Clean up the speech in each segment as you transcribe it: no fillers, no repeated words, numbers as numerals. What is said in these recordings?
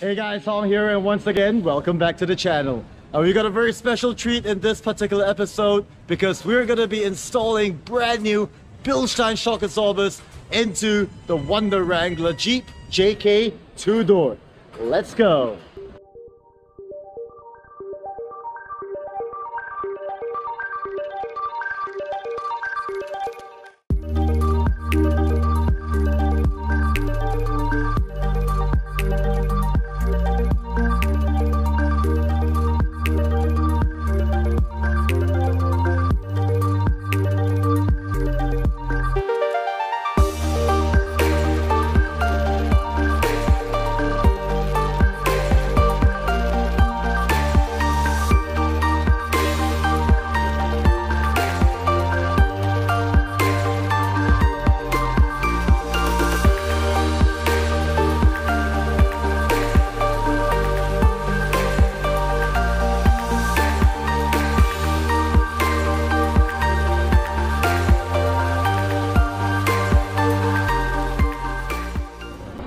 Hey guys, Tom here, and once again, welcome back to the channel. We got a very special treat in this particular episode because we're going to be installing brand new Bilstein shock absorbers into the Wonder Wrangler Jeep JK 2-door. Let's go!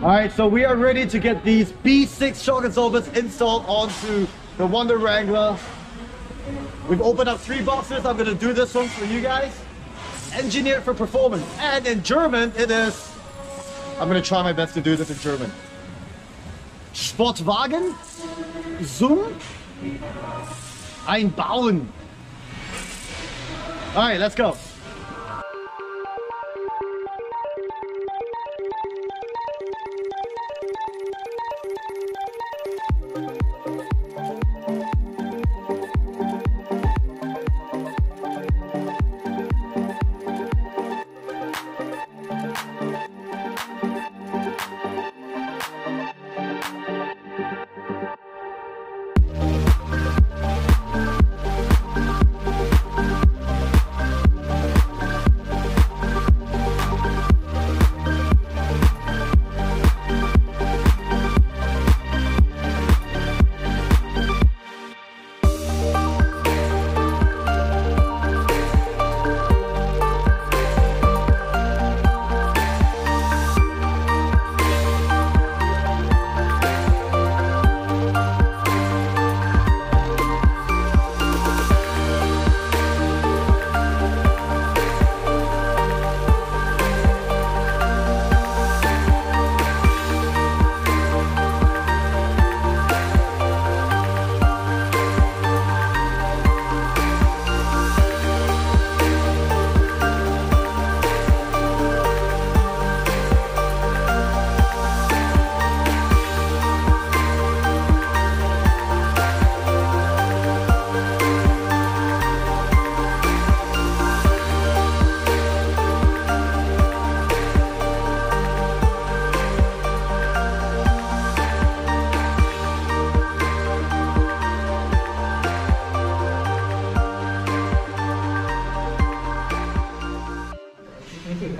Alright, so we are ready to get these B6 shock absorbers installed onto the Wonder Wrangler. We've opened up 3 boxes. I'm going to do this one for you guys. Engineered for performance. And in German it is... I'm going to try my best to do this in German. Sportwagen zum Einbauen. Alright, let's go.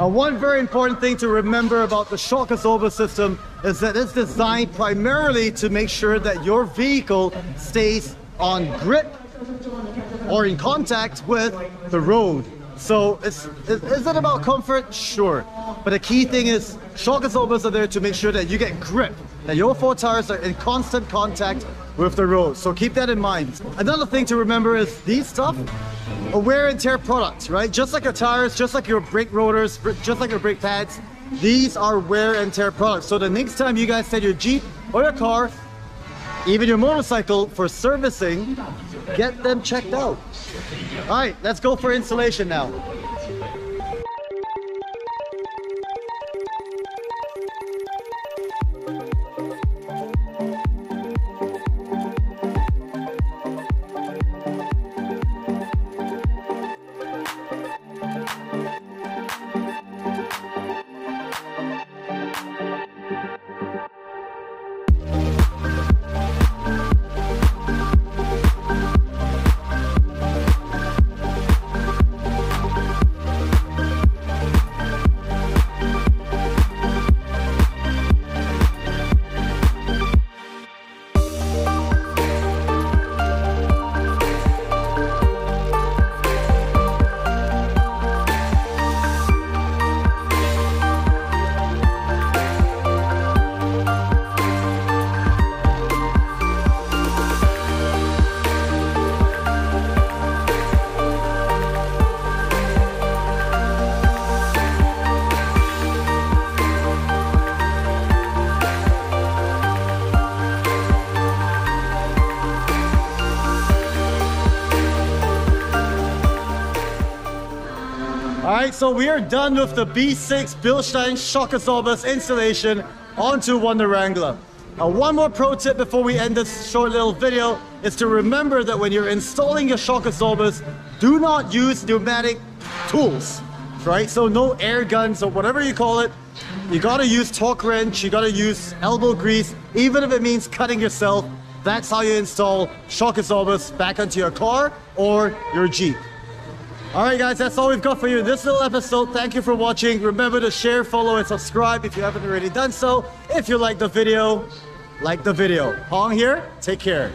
One very important thing to remember about the shock absorber system is that it's designed primarily to make sure that your vehicle stays on grip or in contact with the road. So is it about comfort? Sure. But the key thing is shock absorbers are there to make sure that you get grip, that your 4 tires are in constant contact with the road. So keep that in mind. Another thing to remember is these stuff are wear and tear products, right? Just like your tires, just like your brake rotors, just like your brake pads, these are wear and tear products. So the next time you guys send your Jeep or your car, even your motorcycle, for servicing, get them checked out. All right, let's go for installation now. so we are done with the B6 Bilstein shock absorbers installation onto Wonder Wrangler. One more pro tip before we end this short little video is to remember that when you're installing your shock absorbers, do not use pneumatic tools, right? So no air guns or whatever you call it. You gotta use torque wrench, you gotta use elbow grease, even if it means cutting yourself. That's how you install shock absorbers back onto your car or your Jeep. Alright guys, that's all we've got for you in this little episode. Thank you for watching. Remember to share, follow, and subscribe if you haven't already done so. If you like the video, like the video. Hong here, take care.